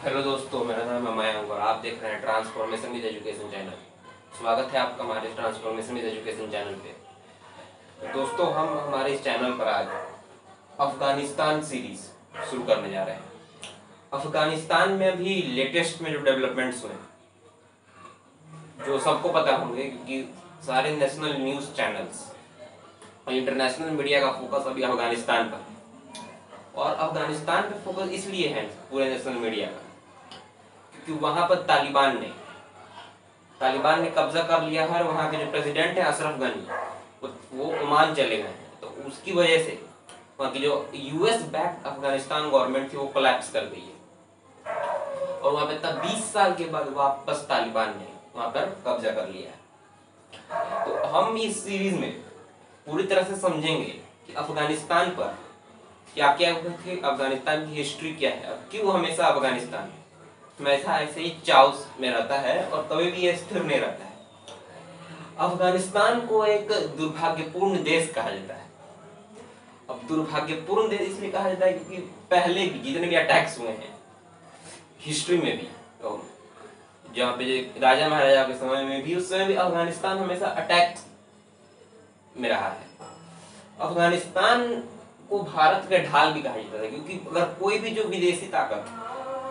Hello दोस्तों, मेरा नाम है मयंक और आप देख रहे हैं ट्रांसफॉर्मेशन विद एजुकेशन चैनल। स्वागत है आपका हमारे ट्रांसफॉर्मेशन विद एजुकेशन चैनल पे। तो दोस्तों, हम हमारे इस चैनल पर आज अफगानिस्तान सीरीज शुरू करने जा रहे हैं। अफगानिस्तान में अभी लेटेस्ट में जो डेवलपमेंट्स हुए, जो सबको पता होंगे क्योंकि सारे नेशनल न्यूज़ चैनल्स और इंटरनेशनल मीडिया का फोकस अभी अफगानिस्तान पर, और अफगानिस्तान पे फोकस इसलिए है पूरे नेशनल मीडिया का क्योंकि वहां पर तालिबान ने कब्जा कर लिया है। और वहाँ के जो प्रेसिडेंट है अशरफ गनी, वो ओमान चले गए हैं। तो उसकी वजह से वहाँ की जो यूएस बैक्ड अफगानिस्तान गवर्नमेंट थी वो कोलैप्स कर गई है। और वहाँ पे तब 20 साल के बाद वापस तालिबान ने वहाँ पर कब्जा कर लिया है। तो हम इस सीरीज में पूरी तरह से समझेंगे कि अफगानिस्तान पर क्या क्या, अफगानिस्तान की हिस्ट्री क्या है, क्यों हमेशा अफगानिस्तान हमेशा ऐसे ही चाउस में रहता है और कभी भी ये स्थिर नहीं रहता है। अफगानिस्तान को एक दुर्भाग्यपूर्ण देश कहा जाता है। अब दुर्भाग्यपूर्ण देश इसलिए कहा जाता है क्योंकि पहले भी जितने भी अटैक्स हुए हैं हिस्ट्री में भी, तो जहाँ पे राजा महाराजा के समय में भी, उस समय भी अफगानिस्तान हमेशा अटैक में रहा है। अफगानिस्तान को भारत का ढाल भी कहा जाता है क्योंकि अगर कोई भी जो विदेशी ताकत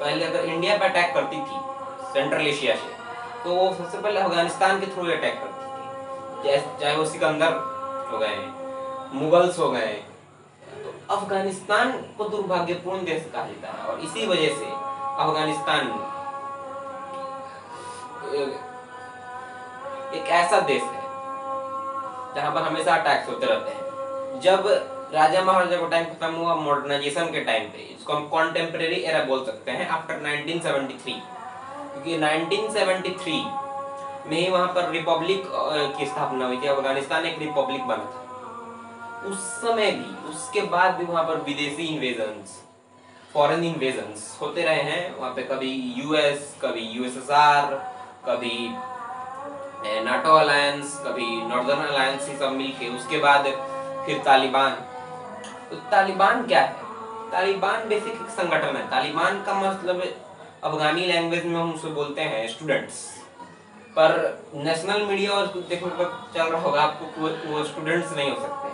पहले अगर इंडिया पर अटैक करती थी सेंट्रल एशिया से, तो वो सबसे पहले अफगानिस्तान के थ्रू अटैक करती थी। चाहे वो सिकंदर हो गए, मुगल्स हो गए। तो अफगानिस्तान को दुर्भाग्यपूर्ण देश कहा जाता है और इसी वजह से अफगानिस्तान एक ऐसा देश है जहां पर हमेशा अटैक्स होते रहते हैं। जब राजा महाराजा का टाइम खत्म हुआ मॉडर्नाइजेशन के टाइम पे, इसको हम कॉन्टेम्परेरी एरा बोल सकते हैं, आफ्टर 1973, क्योंकि 1973 में ही वहां पर रिपब्लिक की स्थापना हुई थी। अफगानिस्तान एक रिपब्लिक बना था उस समय भी। उसके बाद भी वहां पर विदेशी इन्वेजन्स, फॉरेन इन्वेजन्स होते रहे हैं वहां पे। कभी यूएस, कभी यूएसएसआर, कभी नाटो अलायंस, कभी नॉर्दर्न अलायंस, ही सब मिलके। उसके बाद फिर तालिबान। तो तालिबान क्या है? तालिबान बेसिक एक संगठन है। तालिबान का मतलब अफगानी लैंग्वेज में हम उसे बोलते हैं स्टूडेंट्स, पर नेशनल मीडिया और देखने को चल रहा होगा आपको वो स्टूडेंट्स नहीं हो सकते।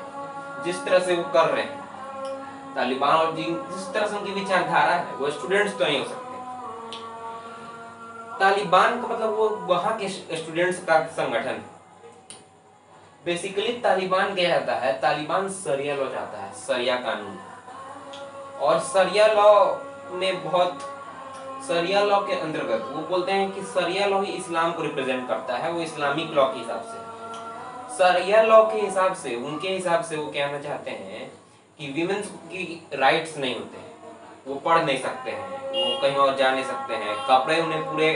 जिस तरह से वो कर रहे हैं तालिबान और जिस तरह से उनकी विचारधारा है, वो स्टूडेंट्स तो नहीं हो सकते। तालिबान का मतलब वो वहां के स्टूडेंट्स का संगठन। बेसिकली तालिबान क्या चाहता है? तालिबान शरिया लॉ चाहता है, शरिया कानून। और शरिया लॉ में शरिया लॉ के अंतर्गत वो बोलते हैं कि शरिया लॉ ही इस्लाम को रिप्रेजेंट करता है। वो इस्लामिक लॉ के हिसाब से, शरिया लॉ के हिसाब से, उनके हिसाब से वो कहना चाहते हैं कि विमेंस की राइट्स नहीं होते हैं, वो पढ़ नहीं सकते हैं, वो कहीं और जा नहीं सकते हैं, कपड़े उन्हें पूरे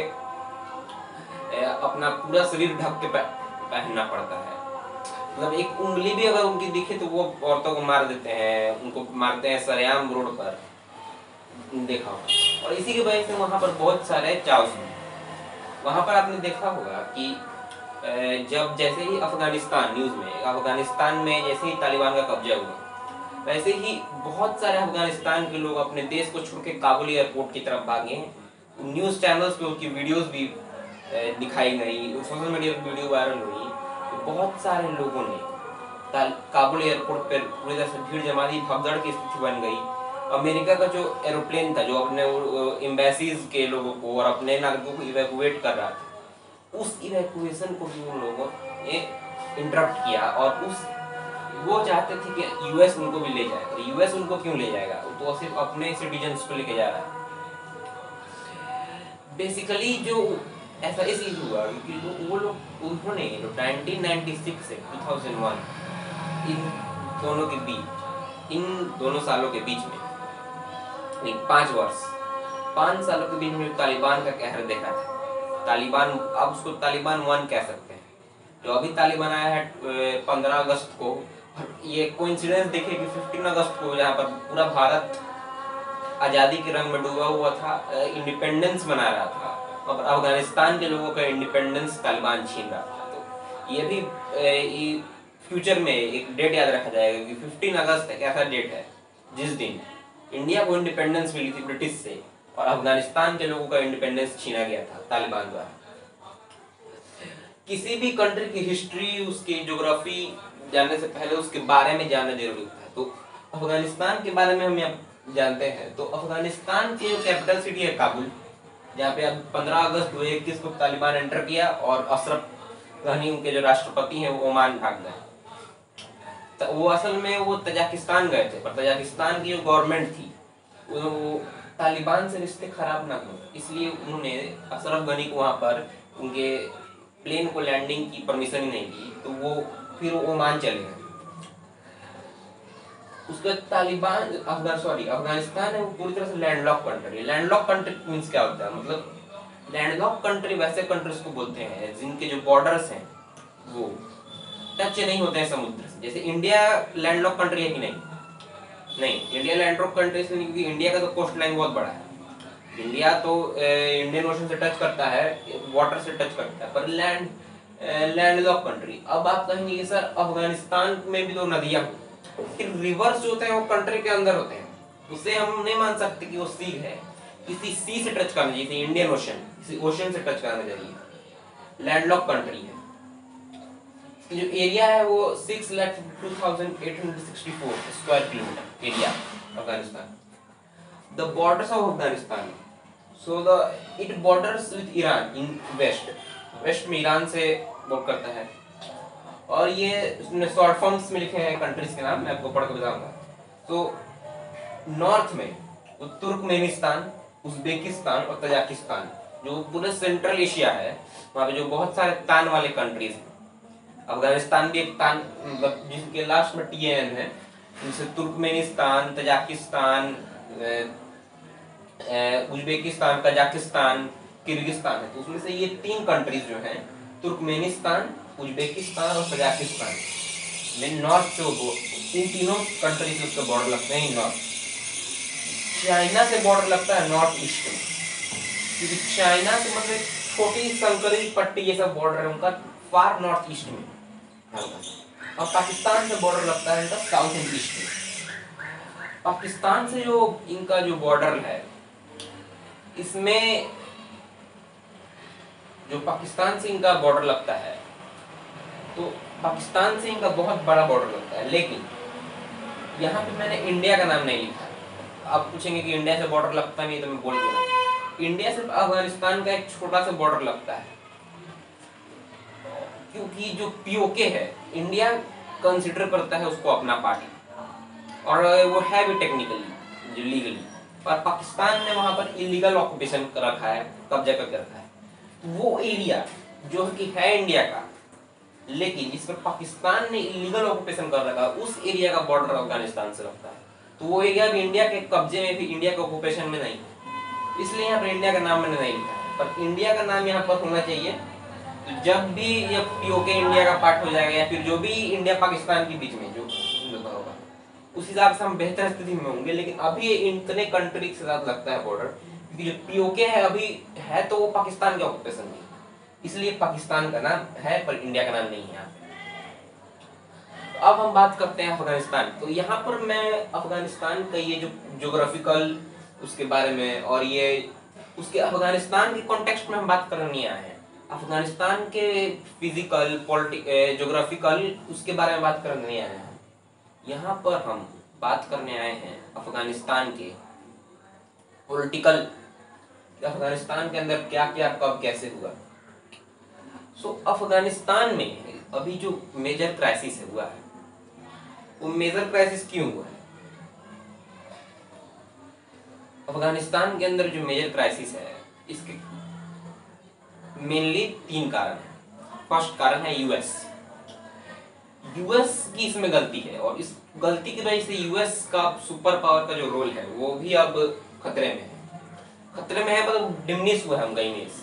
अपना पूरा शरीर ढक के पहनना पड़ता है। मतलब एक उंगली भी अगर उनकी दिखे तो वो औरतों को मार देते हैं, उनको मारते हैं सरेआम रोड पर, देखा होगा। और इसी की वजह से वहां पर बहुत सारे चाउस हैं। वहां पर आपने देखा होगा कि जब जैसे ही अफगानिस्तान न्यूज में, अफगानिस्तान में जैसे ही तालिबान का कब्जा हुआ, वैसे ही बहुत सारे अफगानिस्तान के लोग अपने देश को छोड़ के काबुल एयरपोर्ट की तरफ भागे। न्यूज चैनल्स पे उनकी वीडियोस भी दिखाई गई, सोशल मीडिया पर वीडियो वायरल हुई। बहुत सारे लोगों ने काबुल एयरपोर्ट पर पूरी तरह से भीड़ जमा दी, भगदड़ की स्थिति बन गई। अमेरिका का जो एरोप्लेन था जो अपने एम्बेसीज के लोगों को और अपने नागरिकों को इवैक्यूएट कर रहा था, उस इवैक्यूएशन को भी उन लोगों ने इंटरप्ट किया। और वो चाहते थे कि यूएस उनको भी ले जाए। तो यूएस उनको क्यों ले जाएगा? तो सिर्फ अपने सिटीजन्स को लेके जा रहा है। बेसिकली जो ऐसा इसलिए हुआ क्योंकि वो लोग उन्होंने 1996 से 2001 इन दोनों सालों के बीच में 5 सालों के बीच में तालिबान का कहर देखा था। तालिबान, अब उसको तालिबान 1 कह सकते हैं। जो अभी तालिबान आया है 15 अगस्त को, ये कोइंसिडेंस देखे कि 15 अगस्त को जहाँ पर पूरा भारत आज़ादी के रंग में डूबा हुआ था, इंडिपेंडेंस मना रहा था, और अफगानिस्तान के लोगों का इंडिपेंडेंस तालिबान छीन रहा था। तो ये भी फ्यूचर में एक डेट याद रखा जाएगा कि 15 अगस्त एक ऐसा डेट है जिस दिन इंडिया को इंडिपेंडेंस मिली थी ब्रिटिश से, और अफगानिस्तान के लोगों का इंडिपेंडेंस छीना गया था तालिबान द्वारा। किसी भी कंट्री की हिस्ट्री, उसकी ज्योग्राफी जानने से पहले उसके बारे में जानना जरूरी होता है। तो अफगानिस्तान के बारे में हम यहाँ जानते हैं। तो अफगानिस्तान की जो कैपिटल सिटी है काबुल, जहाँ पे अब 15 अगस्त 2021 को तालिबान एंटर किया और अशरफ गनी उनके जो राष्ट्रपति हैं वो ओमान भाग गए। तो वो असल में वो तजाकिस्तान गए थे, पर तजाकिस्तान की जो गवर्नमेंट थी वो तालिबान से रिश्ते खराब ना हो, इसलिए उन्होंने अशरफ गनी को वहाँ पर उनके प्लेन को लैंडिंग की परमिशन ही नहीं दी। तो वो फिर ओमान चले गए। उसके तालिबान अफगानिस्तान है वो पूरी तरह से landlock country. Landlock country means क्या होता है, मतलब लैंडलॉक कंट्री वैसे कंट्रीज को बोलते हैं जिनके जो बॉर्डर्स हैं वो टच नहीं होते हैं समुद्र से। जैसे इंडिया लैंडलॉक कंट्री है कि नहीं? नहीं, इंडिया लैंडलॉक कंट्री से नहीं, क्योंकि इंडिया का तो कोस्ट लाइन बहुत बड़ा है। इंडिया तो इंडियन ओशन से टच करता है, वाटर से टच करता है, पर लैंडलॉक कंट्री। अब आप कहेंगे कि सर अफगानिस्तान में भी तो नदियां, फिर रिवर्स जो होते हैं वो कंट्री के अंदर होते हैं, उसे हम नहीं मान सकते कि वो सी है। किसी सी से टच करना, जैसे इंडियन ओशन, किसी ओशन से टच करना चाहिए। लैंडलॉक कंट्री है। जो एरिया है वो 6,02,864 square kilometre area Afghanistan. The borders of Afghanistan, so it borders with Iran इन वेस्ट में ईरान से बॉर्डर करता है। और ये शॉर्ट फॉर्म्स में लिखे हैं कंट्रीज के नाम, मैं आपको पढ़ के बताऊंगा। तो नॉर्थ में तुर्कमेनिस्तान, उज्बेकिस्तान और तजाकिस्तान, जो पूरे सेंट्रल एशिया है, वहाँ पे जो बहुत सारे तान वाले कंट्रीज हैं। अफगानिस्तान भी एक तान, मतलब जिसके लास्ट में TAN है, जैसे Turkmenistan, Tajikistan, Uzbekistan, Kazakhstan, Kyrgyzstan है। तो उसमें से ये 3 कंट्रीज जो हैं, तुर्कमेनिस्तान, उज्बेकिस्तान और तजाकिस्तान में नॉर्थ से इन तीनों कंट्रीज से उसका बॉर्डर लगते हैं। नॉर्थ चाइना से बॉर्डर लगता है नॉर्थ ईस्ट में, क्योंकि चाइना से मतलब छोटी संकरी पट्टी ये सब बॉर्डर है उनका फार नॉर्थ ईस्ट में। और पाकिस्तान से बॉर्डर लगता है इनका साउथ एंड ईस्ट में। पाकिस्तान से जो इनका जो बॉर्डर है, इसमें जो पाकिस्तान से इनका बॉर्डर लगता है, तो पाकिस्तान से इनका बहुत बड़ा बॉर्डर लगता है। लेकिन यहाँ पे मैंने इंडिया का नाम नहीं लिखा। आप पूछेंगे कि इंडिया से बॉर्डर लगता नहीं, तो मैं बोल दूंगा इंडिया से अफगानिस्तान का एक छोटा सा बॉर्डर लगता है, क्योंकि जो POK है इंडिया कंसिडर करता है उसको अपना पार्टी, और वो है भी टेक्निकली लीगली, पर पाकिस्तान ने वहां पर इलीगल ऑक्यूपेशन कर रखा है, कब्जा करके रखा है। वो एरिया जो कि है इंडिया का, लेकिन जिस पर पाकिस्तान ने इलीगल ऑक्यूपेशन कर रखा है, उस एरिया का बॉर्डर अफगानिस्तान से लगता है। तो वो एरिया भी इंडिया के कब्जे में, भी इंडिया के ऑक्यूपेशन में नहीं, इसलिए यहाँ पर इंडिया का नाम मैंने नहीं लिखा है। पर इंडिया का नाम यहाँ पर होना चाहिए। तो जब भी ये POK इंडिया का पार्ट हो जाएगा, या फिर जो भी इंडिया पाकिस्तान के बीच में जो होगा, उस हिसाब से हम बेहतर स्थिति में होंगे। लेकिन अभी इतने कंट्री के साथ लगता है बॉर्डर, क्योंकि जो POK है अभी है तो वो पाकिस्तान के ऑक्यूपेशन में, इसलिए पाकिस्तान का नाम है पर इंडिया का नाम नहीं है यहाँ पे। तो अब हम बात करते हैं अफगानिस्तान। तो यहाँ पर मैं अफगानिस्तान का ये जो ज्योग्राफिकल उसके बारे में, और ये उसके अफगानिस्तान के कॉन्टेक्स्ट में हम बात करने आए हैं। अफगानिस्तान के फिजिकल, ज्योग्राफिकल उसके बारे में बात करने आए हैं। यहाँ पर हम बात करने आए हैं अफगानिस्तान के पॉलिटिकल, अफगानिस्तान के अंदर क्या क्या कब कैसे हुआ। अफगानिस्तान में अभी जो मेजर क्राइसिस हुआ है, वो मेजर क्राइसिस क्यों हुआ है? अफगानिस्तान के अंदर जो मेजर क्राइसिस है, इसके मेनली 3 कारण है। फर्स्ट कारण है यूएस की इसमें गलती है, और इस गलती की वजह से यूएस का सुपर पावर का जो रोल है वो भी अब खतरे में है, मतलब डिमिनिश हुआ है, गाइनिश।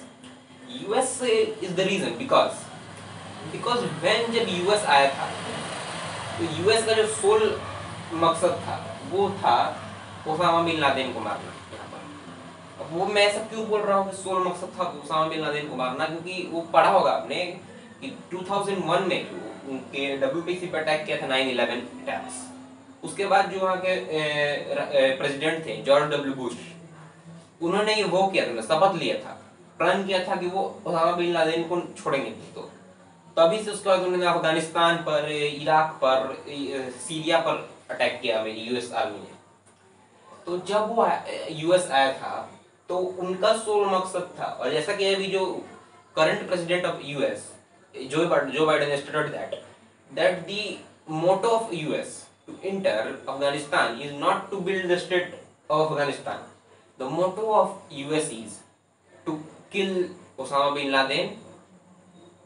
US is the reason, because when जब यूएस आया था, तो यूएस का जो सोल मकसद था वो था ओसामा बिन लादेन को मारना। अब वो मैं सब क्यों बोल रहा हूँ कि सोल मकसद था ओसामा बिन लादेन को मारना, क्योंकि वो पढ़ा होगा आपने कि 2001 में जो उनके WPC पे अटैक किया था, 9/11 अटैक्स, उसके बाद जो वहाँ के प्रेसिडेंट थे जॉर्ज W. बुश, उन्होंने ये वो किया था, शपथ लिया था, प्रण किया था कि वो ओसामा बिन लादेन को छोड़ेंगे नहीं। तो तभी से उसके बाद उन्होंने अफगानिस्तान पर, इराक पर, सीरिया पर अटैक किया मेरी यूएस आर्मी ने। तो जब वो यूएस आया था तो उनका सोल मकसद था, और जैसा कि अभी जो current president of US Joe Biden stated that the motto of US to enter Afghanistan is not to build the state of Afghanistan, the motto of US is to kill Osama bin Laden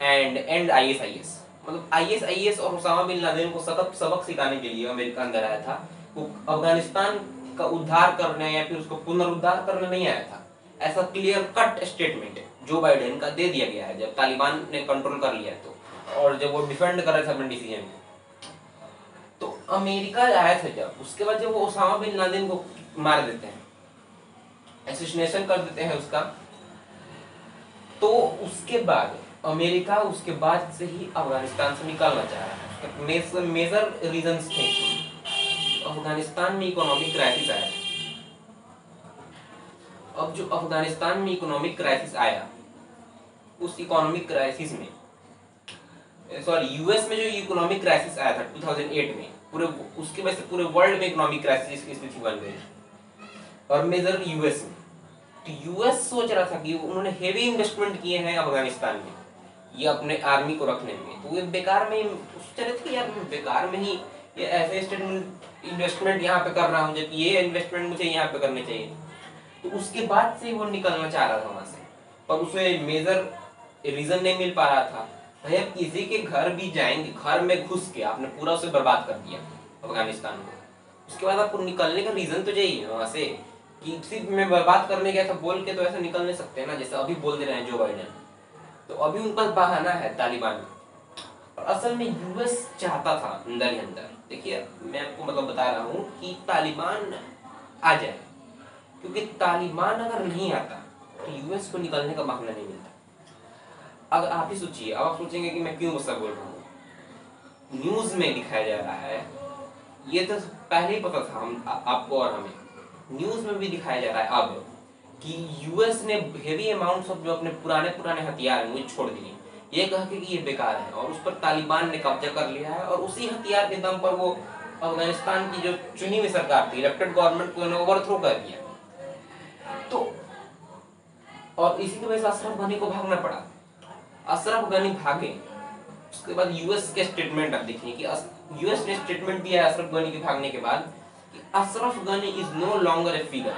and and ISIS. मतलब ISIS और Osama bin Laden को सबक सिखाने के लिए America अंदर आया था। वो अफगानिस्तान का उद्धार करने या फिर उसको पुनरुद्धार करने नहीं आया था। ऐसा clear cut statement Joe Biden का दे दिया गया है जब तालिबान ने कंट्रोल कर लिया है तो, और जब वो डिफेंड कर रहे थे अपने डिसीजन को। तो अमेरिका आया था जब, उसके बाद जब वो ओसामा बिन लादेन को मार देते हैं, एसिसिनेशन कर देते हैं उसका, तो उसके बाद अमेरिका उसके बाद से ही अफगानिस्तान से निकलना चाह रहा है। मेजर रीजंस थे कि अफगानिस्तान में इकोनॉमिक क्राइसिस आया। अब जो अफगानिस्तान में इकोनॉमिक क्राइसिस आया, उस इकोनॉमिक क्राइसिस में यूएस में जो इकोनॉमिक क्राइसिस आया था 2008 में, पूरे उसकी वजह से पूरे वर्ल्ड में इकोनॉमिक क्राइसिस की स्थिति बन गई, और मेजर यूएस में। तो यूएस सोच रहा था कि उन्होंने हेवी इन्वेस्टमेंट किए हैं अफगानिस्तान में ये अपने आर्मी को रखने में, तो ये बेकार में सोच रहे थे कि यार बेकार में ही ये ऐसे इन्वेस्टमेंट यहाँ पे कर रहा हूँ जबकि ये इन्वेस्टमेंट मुझे यहाँ पे करनी चाहिए। तो उसके बाद से वो निकलना चाह रहा था वहां से, पर उसे मेजर रीजन नहीं मिल पा रहा था। भाई किसी के घर भी जाएंगे, घर में घुस के आपने पूरा उसे बर्बाद कर दिया अफगानिस्तान को, उसके बाद आपको निकलने का रीजन तो चाहिए वहां से, कि सिर्फ मैं बर्बाद करने गया था बोल के तो ऐसा निकल नहीं सकते ना, जैसे अभी बोल दे रहे हैं जो बाइडेन। तो अभी उन पर बहाना है तालिबान। और असल में यूएस चाहता था अंदर ही अंदर, देखिए मैं आपको मतलब बता रहा हूँ कि तालिबान आ जाए, क्योंकि तालिबान अगर नहीं आता तो यूएस को निकलने का बहाना नहीं मिलता। अगर आप ही सोचिए, अब आप सोचेंगे कि मैं क्यों गुस्सा बोल रहा हूँ, न्यूज में दिखाया जा रहा है, ये तो पहले ही पता था हम आपको और हमें, न्यूज में भी दिखाया जा रहा है अब कि यूएस ने हेवी अमाउंट्स ऑफ जो अपने पुराने हथियार हैं वो छोड़ दिए, ये कह के कि ये बेकार है, और उस पर तालिबान ने कब्जा कर लिया है, और उसी हथियार के दम पर वो अफगानिस्तान की जो चुनी हुई सरकार थी, इलेक्टेड गवर्नमेंट को ओवरथ्रो कर दिया। तो और इसी की वजह से अशरफ गनी को भागना पड़ा। अशरफ गनी भागे, उसके बाद यूएस के स्टेटमेंट आप देखिए कि यूएस ने स्टेटमेंट दिया है अशरफ गनी के भागने के बाद कि Ashraf Ghani is no longer a figure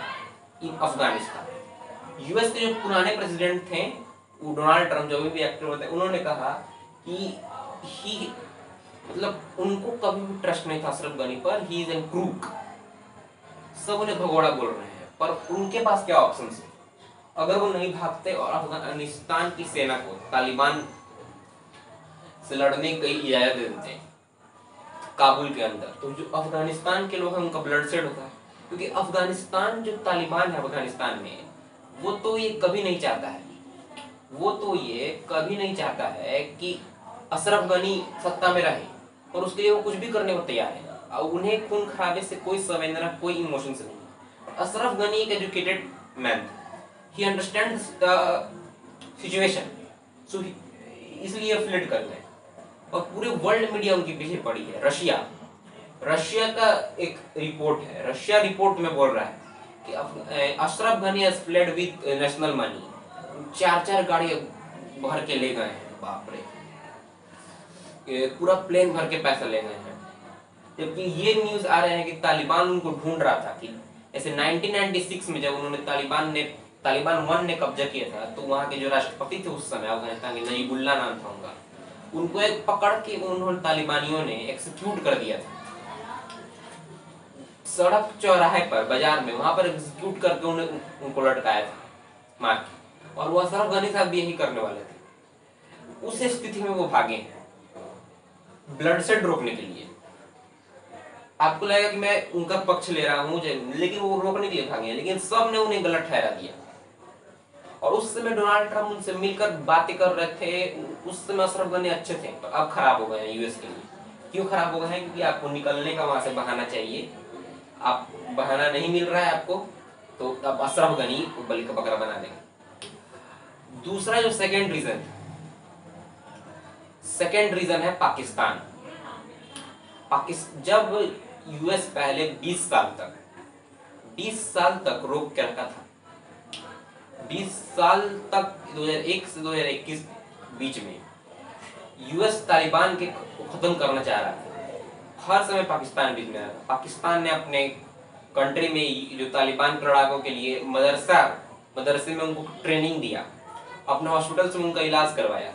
in Afghanistan. US के जो पुराने प्रेसिडेंट थे, वो डोनाल्ड ट्रम्प जो भी एक्टर होते हैं, उन्होंने कहा कि ही मतलब उनको कभी भी ट्रस्ट नहीं था अशरफ गनी पर, ही इज एन क्रूक। सब उन्हें भगोड़ा बोल रहे हैं, पर उनके पास क्या ऑप्शन है? अगर वो नहीं भागते और अफगानिस्तान की सेना को तालिबान से लड़ने की इजाजत दे देते काबुल के अंदर, तो जो अफगानिस्तान के लोग हैं उनका ब्लड शेड होता है। क्योंकि अफगानिस्तान जो तालिबान है अफगानिस्तान में, वो तो ये कभी नहीं चाहता है, वो तो ये कभी नहीं चाहता है कि अशरफ गनी सत्ता में रहे, और उसके लिए वो कुछ भी करने को तैयार है। और उन्हें खून खराबे से कोई संवेदना, कोई इमोशंस नहीं। अशरफ गनी एक educated man, he understands the situation, so इसलिए फ्लड कर गए, और पूरे वर्ल्ड मीडिया उनके पीछे पड़ी है। रशिया का एक रिपोर्ट है, रशिया रिपोर्ट में बोल रहा है कि Ashraf Ghani has fled with national money, 4 गाड़ी भर के ले गए हैं, बाप रे, पूरा प्लेन भर के पैसा ले गए हैं। जबकि ये न्यूज आ रहे हैं कि तालिबान उनको ढूंढ रहा था, कि ऐसे 1996 में जब उन्होंने तालिबान 1 ने कब्जा किया था, तो वहां के जो राष्ट्रपति थे उस समय अफगानिस्तान के, नजीबुल्ला नाम था उनका, उनको एक पकड़ के उन्होंने तालिबानियों ने एक्सिक्यूट कर दिया था सड़क चौराहे पर, बाजार में, वहां पर एग्जीक्यूट करके उनको लटकाया था मार के, और वो अशरफ गनी साहब भी यही करने वाले थे। उस स्थिति में वो भागे हैं ब्लड शेड रोकने के लिए। आपको लगेगा कि मैं उनका पक्ष ले रहा हूं, लेकिन वो रोकने के लिए भागे, लेकिन सब ने उन्हें गलत ठहरा दिया। और उस समय डोनाल्ड ट्रम्प उनसे मिलकर बातें कर रहे थे, उस समय अशरफ गनी अच्छे थे, पर अब खराब हो गए हैं यूएस के लिए। क्यों खराब हो गए हैं? क्योंकि आपको निकलने का वहां से बहाना चाहिए, आप बहाना नहीं मिल रहा है आपको, तो अब अशरफ गनी को बलि का बकरा बना देंगे। दूसरा जो सेकंड रीजन है पाकिस्तान। जब यूएस पहले 20 साल तक रोक के रखा था, 20 साल तक 2001 से 2021 बीच में यूएस तालिबान के खत्म करना चाह रहा था। हर समय पाकिस्तान बीच में रहा था। पाकिस्तान ने अपने कंट्री में जो तालिबान के लड़ाकों के लिए मदरसे में उनको ट्रेनिंग दिया, अपने हॉस्पिटल में उनका इलाज करवाया,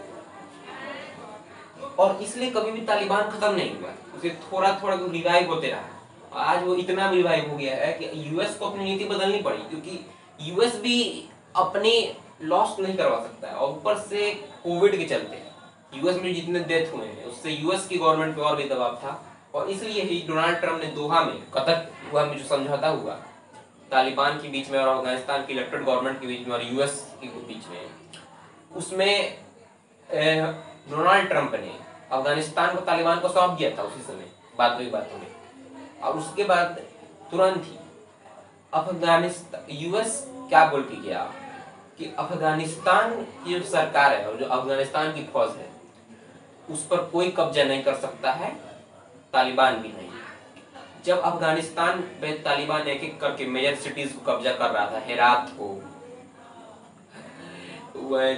और इसलिए कभी भी तालिबान खत्म नहीं हुआ। उसे थोड़ा थोड़ा रिवाइव होते रहा। आज वो इतना रिवाइव हो गया है कि यूएस को अपनी नीति बदलनी पड़ी, क्योंकि यूएस भी अपनी लॉस नहीं करवा सकता है, और ऊपर से कोविड के चलते यूएस में जितने डेथ हुए हैं उससे यूएस की गवर्नमेंट पे और भी दबाव था। और इसलिए ही डोनाल्ड ट्रंप ने दोहा में, कतर हुआ में जो समझौता हुआ तालिबान के बीच में और अफगानिस्तान की इलेक्टेड गवर्नमेंट के बीच में और यूएस के बीच में, उसमें डोनाल्ड ट्रंप ने अफगानिस्तान को तालिबान को सौंप दिया था उसी समय बातों में। और उसके बाद तुरंत ही अफगानिस्तान, यूएस क्या बोल के गया कि अफगानिस्तान की जो सरकार है और जो अफगानिस्तान की फौज है उस पर कोई कब्जा नहीं कर सकता है, तालिबान भी नहीं। जब अफगानिस्तान में तालिबान एक एक करके मेजर सिटीज को कब्जा कर रहा था, हेरात को,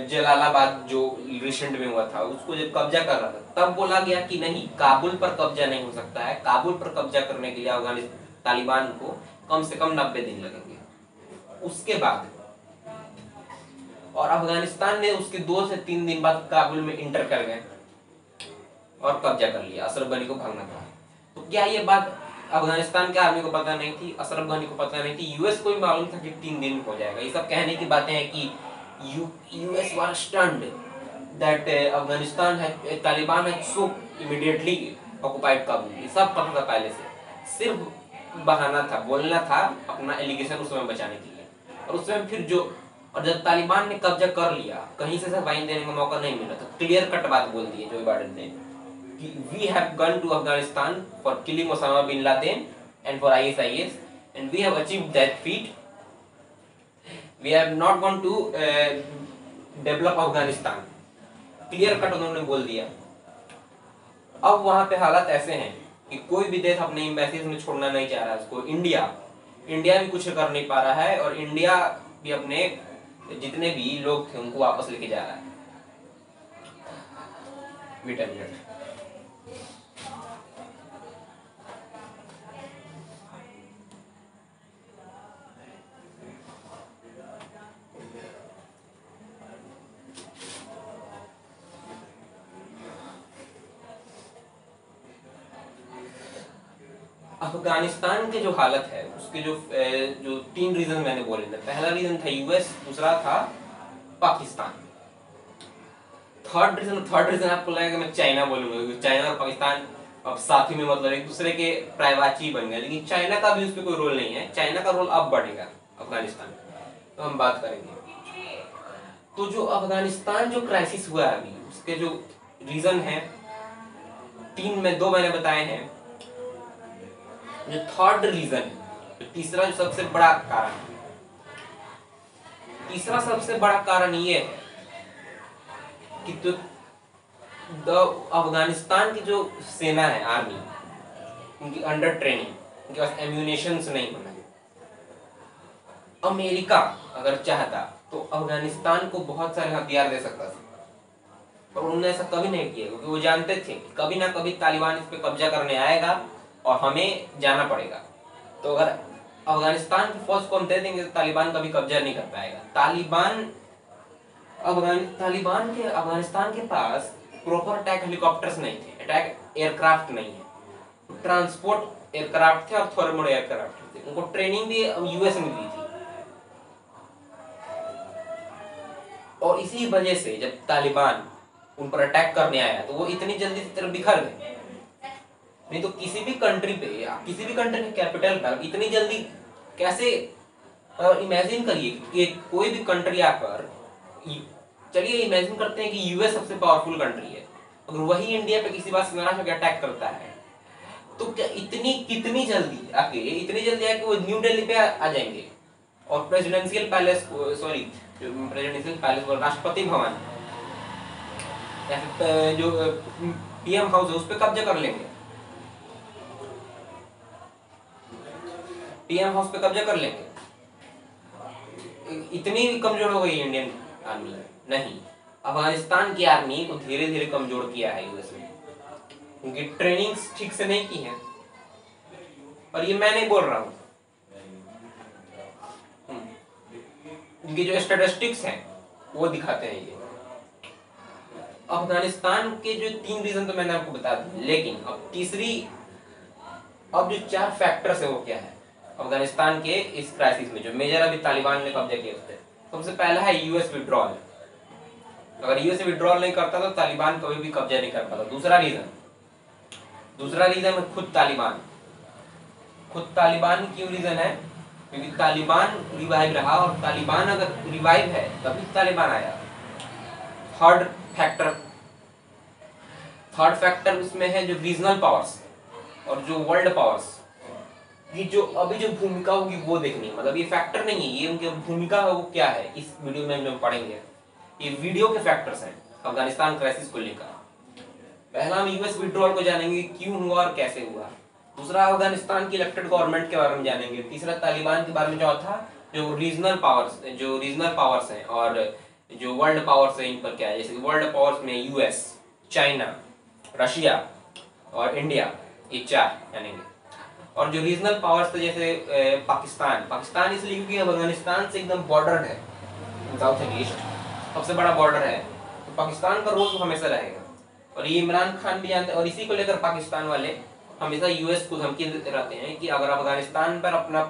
जलालाबाद जो रिसेंट में हुआ था उसको जब कब्जा कर रहा था, तब बोला गया कि नहीं, काबुल पर कब्जा नहीं हो सकता है। काबुल पर कब्जा करने के लिए अफगानिस्तान तालिबान को कम से कम 90 दिन लगेंगे। उसके बाद और अफगानिस्तान ने उसके 2 से 3 दिन बाद काबुल में इंटर कर गए और कब्जा कर लिया। अशरफ गनी को भागना था। तो क्या ये बात अफगानिस्तान के आर्मी को पता नहीं थी, अशरफ गनी को पता नहीं थी, यूएस को भी मालूम था कि 3 दिन हो जाएगा? ये सब कहने की बातें हैं कि US was stunned that Afghanistan है, तालिबान है सो इमीडिएटली ऑक्युपाइड काबुल। ये सब पता था पहले से, सिर्फ बहाना था, बोलना था अपना एलिगेशन उस समय बचाने के लिए। और उस समय फिर जो, और जब तालिबान ने कब्जा कर लिया, कहीं से वाइन देने का मौका नहीं मिला, तो क्लियर कट बात बोल दी जो बाइडेन ने कि we have gone to Afghanistan for killing Osama bin Laden and for ISIS and we have achieved that feat. We have not gone to develop Afghanistan. Clear cut उन्होंने बोल दिया। अब वहां पे हालात ऐसे हैं कि कोई भी देश अपने एम्बेसीज में छोड़ना नहीं चाह रहा है उसको। इंडिया भी कुछ कर नहीं पा रहा है, और इंडिया भी अपने जितने भी लोग थे उनको वापस लेके जा रहा है। मिनट अफगानिस्तान के जो हालत है उसके जो 3 रीजन मैंने बोले थे। पहला रीजन था यूएस, दूसरा था पाकिस्तान, थर्ड रीजन आपको लगेगा मैं चाइना बोलूंगा, क्योंकि चाइना और पाकिस्तान अब साथ ही में मतलब एक दूसरे के प्रायवाची बन गए। लेकिन चाइना का भी उस पर कोई रोल नहीं है, चाइना का रोल अब बढ़ेगा अफगानिस्तान, तो हम बात करेंगे। तो जो अफगानिस्तान जो क्राइसिस हुआ है अभी, उसके जो रीजन है 3 में 2 मैंने बताए हैं। जो थर्ड रीजन, तीसरा जो सबसे बड़ा कारण, तीसरा सबसे बड़ा कारण ये है कि तो अफगानिस्तान की जो सेना है, आर्मी, उनकी अंडर ट्रेनिंग, उनके पास एम्यूनेशंस नहीं होना। अमेरिका अगर चाहता तो अफगानिस्तान को बहुत सारे हथियार दे सकता था, पर उन्होंने ऐसा कभी नहीं किया, क्योंकि वो जानते थे कि कभी ना कभी तालिबान इस पे कब्जा करने आएगा और हमें जाना पड़ेगा। तो अगर अफगानिस्तान की फौज को हम दे देंगे तो तालिबान कभी कब्जा नहीं कर पाएगा। तालिबान के अफगानिस्तान के पास प्रॉपर अटैक हेलीकॉप्टर्स नहीं थे, अटैक एयरक्राफ्ट नहीं है, ट्रांसपोर्ट एयरक्राफ्ट थे और थर्मल एयरक्राफ्ट थे। उनको ट्रेनिंग भी यूएस ने दी थी। और इसी वजह से जब तालिबान उन पर अटैक करने आया तो वो इतनी जल्दी से तरफ बिखर गए। नहीं तो किसी भी कंट्री पे या किसी भी कंट्री के कैपिटल पर इतनी जल्दी कैसे, इमेजिन करिए कि कोई भी कंट्री आकर, चलिए इमेजिन करते हैं कि यूएस सबसे पावरफुल कंट्री है, अगर वही इंडिया पे किसी बात से नाराज होकर अटैक करता है तो क्या कितनी जल्दी आके वो न्यू दिल्ली पे आ जाएंगे? और presidential palace, sorry presidential palace बोल, राष्ट्रपति भवन या फिर जो पीएम हाउस है उस पर कब्जा कर लेंगे, पीएम हाउस पे कब्जा कर लेंगे। इतनी कमजोर हो गई इंडियन आर्मी? नहीं, अफगानिस्तान की आर्मी को धीरे धीरे कमजोर किया है यूएस ने, उनकी ट्रेनिंग ठीक से नहीं की है। और ये मैं नहीं बोल रहा हूँ, उनकी जो स्टैटिस्टिक्स हैं वो दिखाते हैं ये। अफगानिस्तान के जो 3 रीजन तो मैंने आपको बता दिए, लेकिन अब तीसरी, अब जो 4 फैक्टर्स है वो क्या है अफगानिस्तान के इस क्राइसिस में, जो मेजर अभी तालिबान ने कब्जा किया उससे। सबसे पहला है यूएस विड्रॉल। अगर यूएस विड्रॉल नहीं करता तो तालिबान कभी भी कब्जा नहीं कर पाता। दूसरा रीजन है खुद तालिबान। खुद तालिबान क्यों रीजन है? क्योंकि तालिबान रिवाइव रहा, और तालिबान अगर रिवाइव है तभी तालिबान आया। थर्ड फैक्टर उसमें है जो रीजनल पावर्स और जो वर्ल्ड पावर्स की जो अभी जो भूमिका होगी वो देखनी है। मतलब ये फैक्टर नहीं है, ये उनकी भूमिका है वो क्या है, इस वीडियो में हम लोग पढ़ेंगे। ये वीडियो के फैक्टर्स हैं अफगानिस्तान क्राइसिस को लेकर। पहला हम यूएस विड्रॉल को जानेंगे, क्यों हुआ और कैसे हुआ। दूसरा अफगानिस्तान की इलेक्टेड गवर्नमेंट के बारे में जानेंगे। तीसरा तालिबान के बारे में। चौथा जो रीजनल पावर्स हैं और जो वर्ल्ड पावर्स हैं इन पर क्या है। जैसे वर्ल्ड पावर्स में यूएस, चाइना, रशिया और इंडिया, ये 4 जानेंगे। और जो रीजनल पावर्स थे जैसे पाकिस्तान इसलिए क्योंकि अफगानिस्तान से एकदम बॉर्डर है, साउथ एंड ईस्ट सबसे बड़ा बॉर्डर है, तो पाकिस्तान का रोल तो हमेशा रहेगा। और ये इमरान खान भी जानते हैं, और इसी को लेकर पाकिस्तान वाले हमेशा यूएस को धमकी देते रहते हैं कि अगर अफगानिस्तान पर अपना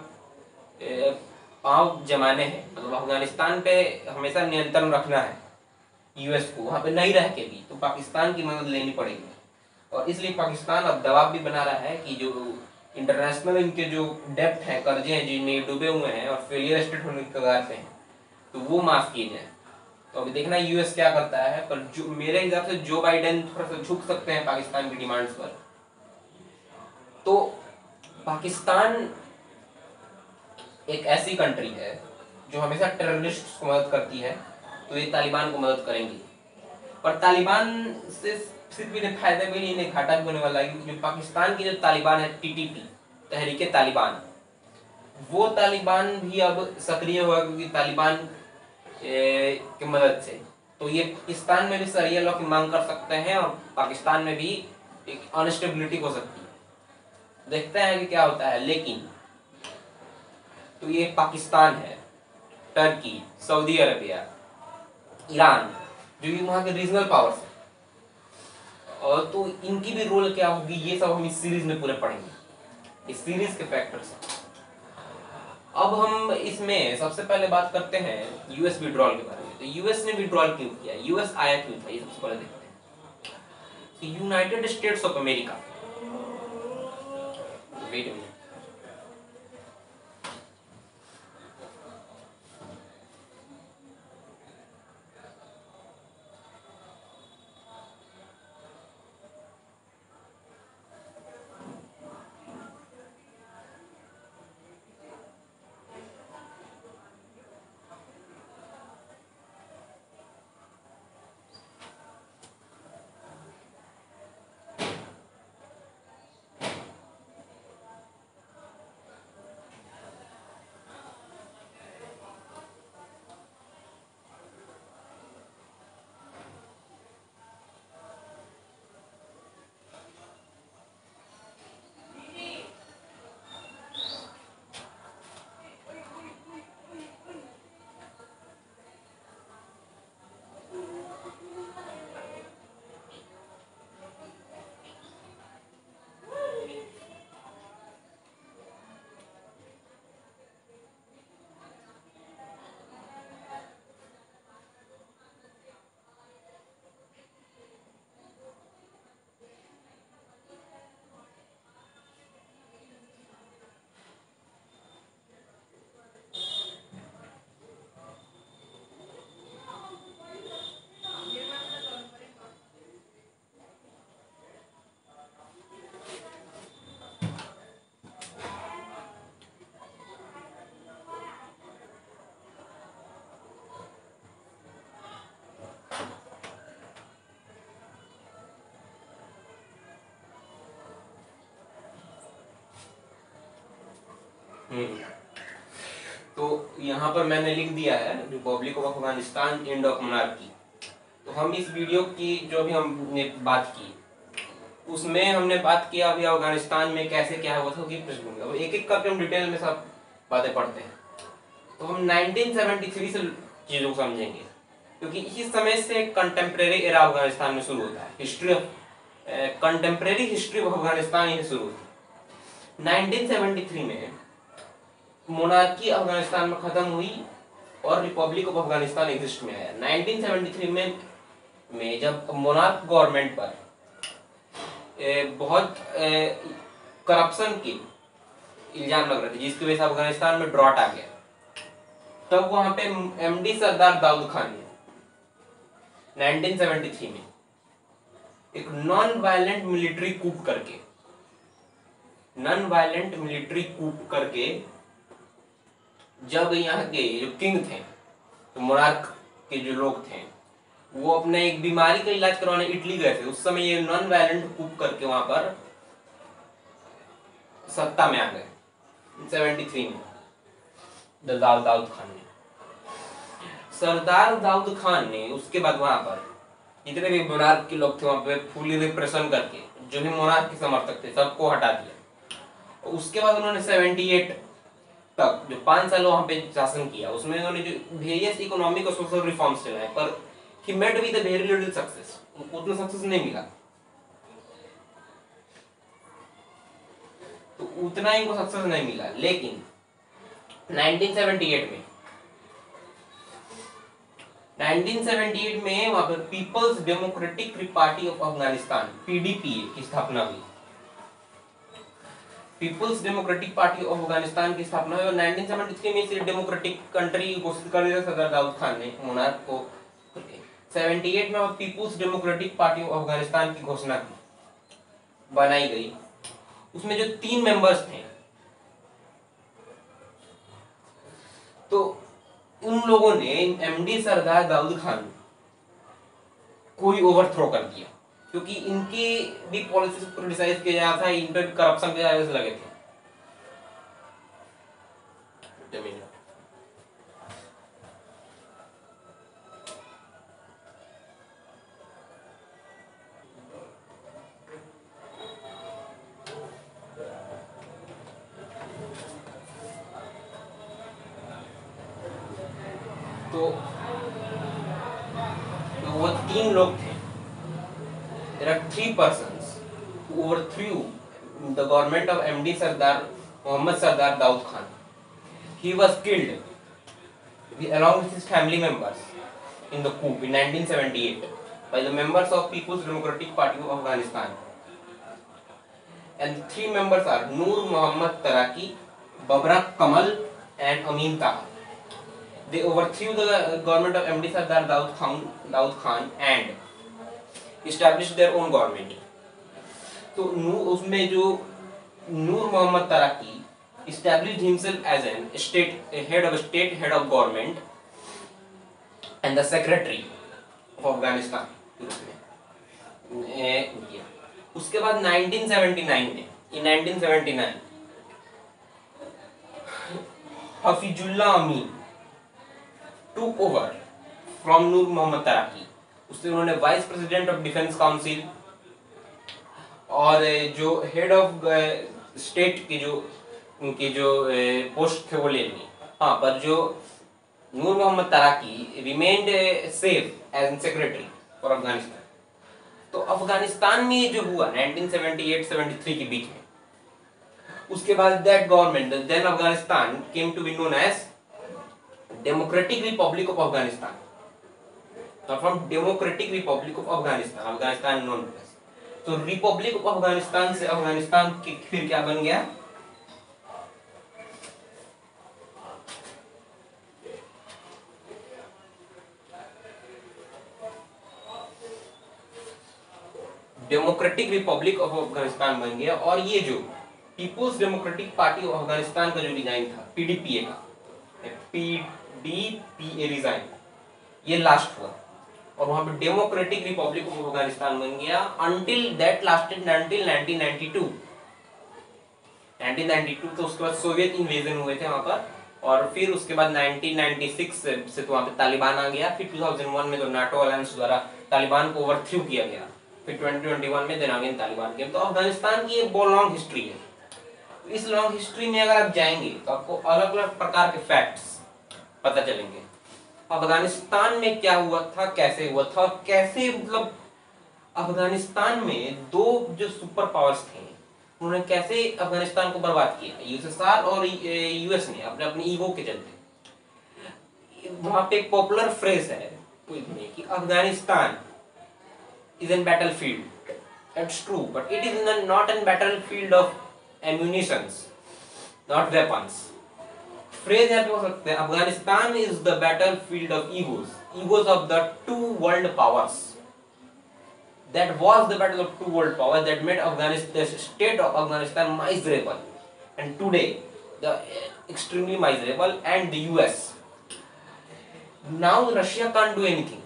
पांव जमाने हैं, मतलब अफगानिस्तान पे हमेशा नियंत्रण रखना है यूएस को, वहां पे नहीं रह के भी, तो पाकिस्तान की मदद लेनी पड़ेगी। और इसलिए पाकिस्तान अब दबाव भी बना रहा है कि जो इंटरनेशनल इनके जो डेप्ट है, कर्जे हैं जिनमें डूबे हुए हैं और फेलियर स्टेट होने के कगार पे हैं, तो वो माफ किए जाए। तो अभी देखना यूएस क्या करता है। पर जो मेरे हिसाब से जो बाइडेन थोड़ा सा झुक सकते हैं पाकिस्तान की डिमांड्स पर। तो पाकिस्तान एक ऐसी कंट्री है जो हमेशा टेररिस्ट को मदद करती है, तो ये तालिबान को मदद करेंगी। और तालिबान से सिर्फ इन्हें फायदा भी नहीं, इन्हें घाटा भी होने वाला है। क्योंकि जो पाकिस्तान की जो तालिबान है, टीटीपी, तहरीके तालिबान, वो तालिबान भी अब सक्रिय हुआ क्योंकि तालिबान की मदद से। तो ये पाकिस्तान में भी शरिया लॉ की मांग कर सकते हैं और पाकिस्तान में भी एक अनस्टेबिलिटी हो सकती है। देखते हैं कि क्या होता है। लेकिन तो ये पाकिस्तान है, टर्की, सऊदी अरबिया, ईरान, जो ये वहाँ के रीजनल पावर्स हैं, और तो इनकी भी रोल क्या होगी ये सब हम इस सीरीज में पूरे पढ़ेंगे, इस सीरीज के फैक्टर्स। अब हम इसमें सबसे पहले बात करते हैं यूएस विड्रॉल के बारे में। तो यूएस ने विड्रॉल क्यों किया, यूएस आया क्यों था, ये सबसे पहले देखते हैं। United States of America, wait minute, hmm. तो यहाँ पर मैंने लिख दिया है republic of Afghanistan and of monarchy. तो हम इस वीडियो की जो भी हमने बात की उसमें हमने बात किया अभी अफगानिस्तान में कैसे क्या हुआ था कि पृष्ठभूमि, अब एक एक करके हम डिटेल में सब बातें पढ़ते हैं। तो हम 1973 से चीज़ों को समझेंगे क्योंकि इस समय से कंटेम्प्रेरी एरा अफगानिस्तान में शुरू होता है। History of contemporary history of Afghanistan यही शुरू होती है। 1973 में मोनार्की अफगानिस्तान में खत्म हुई और रिपब्लिक ऑफ अफगानिस्तान एग्जिस्ट में आया। 1973 में जब मोनार्क गवर्नमेंट पर बहुत करप्शन के इल्जाम लग रहे थे जिसकी वजह से अफगानिस्तान में ड्रॉट आ गया, तब वहां पे एमडी सरदार दाऊद खान ने 1973 में एक नॉन वायलेंट मिलिट्री कूप करके जब यहाँ के जो किंग थे, तो मोनार्क के जो लोग थे वो अपने एक बीमारी का इलाज करवाने इटली गए थे, उस समय ये नॉन वायलेंट कूप करके वहां पर सत्ता में आ गए 73 में दाऊद खान ने। सरदार दाऊद खान ने उसके बाद वहां पर जितने भी मोनार्क के लोग थे वहां पे फुली रिप्रेशन करके जो भी मोनार्क के समर्थक थे सबको हटा दिया। उसके बाद उन्होंने 78 तक जो 5 साल वहां पे शासन किया उसमें उन्होंने जो वेरियस इकोनॉमिक और सोशल रिफॉर्म्स चलाए, पर he met with a very little success, उतना सक्सेस नहीं मिला। तो उतना ही को सक्सेस नहीं मिला, लेकिन 1978 में वहां पर People's Democratic Party of Afghanistan PDPA की स्थापना हुई। People's Democratic Party of Afghanistan की स्थापना हुई और 1973 में इसे डेमोक्रेटिक कंट्री घोषित कर दिया सरदार दाऊद खान ने मोनार्क को। 78 में People's Democratic Party of Afghanistan की घोषणा की बनाई गई। उसमें जो 3 मेंबर्स थे तो उन लोगों ने एमडी सरदार दाऊद खान को ही ओवरथ्रो कर दिया क्योंकि इनकी भी पॉलिसीज को क्रिटिसाइज किया जा रहा था, इन पर करप्शन के चार्जेस लगे थे। तो वो 3 लोग थे। There are 3 persons who overthrew the government of MD Sardar Mohammad Sardar Daud Khan. He was killed along with his family members in the coup in 1978 by the members of People's Democratic Party of Afghanistan. And the 3 members are Noor Mohammad Taraki, Babrak Kamal and Amin Taha. They overthrew the government of MD Sardar Daud Khan and established their own government. तो उसमें जो Noor Mohammad तराकी established himself as a head of government and the secretary of Afghanistan. उसके बाद 1979 में हफीजुल्लाह अमीन took over from नूर मोहम्मद तराकी। उससे उन्होंने vice president of defence council और जो हेड ऑफ स्टेट की जो उनकी जो पोस्ट थे वो ले ली। हाँ, पर जो Noor Mohammad Taraki remained safe as secretary for Afghanistan. तो अफगानिस्तान में जो हुआ 1978-73 के बीच में, उसके बाद that government then Afghanistan came to be known as Democratic Republic of Afghanistan. From Democratic Republic of Afghanistan known. तो रिपब्लिक ऑफ अफगानिस्तान से अफगानिस्तान फिर क्या बन गया? डेमोक्रेटिक रिपब्लिक ऑफ अफगानिस्तान बन गया। और ये जो People's Democratic Party of Afghanistan का जो डिजाइन था पीडीपीए का, पीडीपीए डिजाइन, ये लास्ट हुआ और वहां पे डेमोक्रेटिक रिपब्लिक ऑफ अफगानिस्तान बन गया until that lasted until 1992। 1992, तो उसके बाद सोवियत इन्वेजन हुए थे वहाँ पर, और फिर उसके बाद 1996 से तो वहाँ पे तालिबान आ गया। फिर 2001 में तो नाटो अलायंस द्वारा तालिबान को ओवरथ्रू किया गया। फिर 2021 में देन अगेन तालिबान के। तो अफगानिस्तान की एक बहुत लॉन्ग हिस्ट्री है। इस लॉन्ग हिस्ट्री में अगर आप जाएंगे तो आपको अलग अलग प्रकार के फैक्ट्स पता चलेंगे। अफगानिस्तान में क्या हुआ था, कैसे हुआ था, और कैसे मतलब अफगानिस्तान में दो जो सुपर पावर्स थे उन्होंने कैसे अफगानिस्तान को बर्बाद किया, यूएसएसआर और यूएस ने अपने अपने ईगो के चलते। वहां पे एक पॉपुलर फ्रेज है कि Afghanistan is an battlefield. It's true, but it is not an battlefield of ammunitions, not weapons. Phrase यहाँ पे हो सकते हैं, Afghanistan is the battlefield of egos of the two world powers. That was the battle of two world powers that made Afghanistan, the state of Afghanistan, miserable, and today the extremely miserable, and the US. Now Russia can't do anything.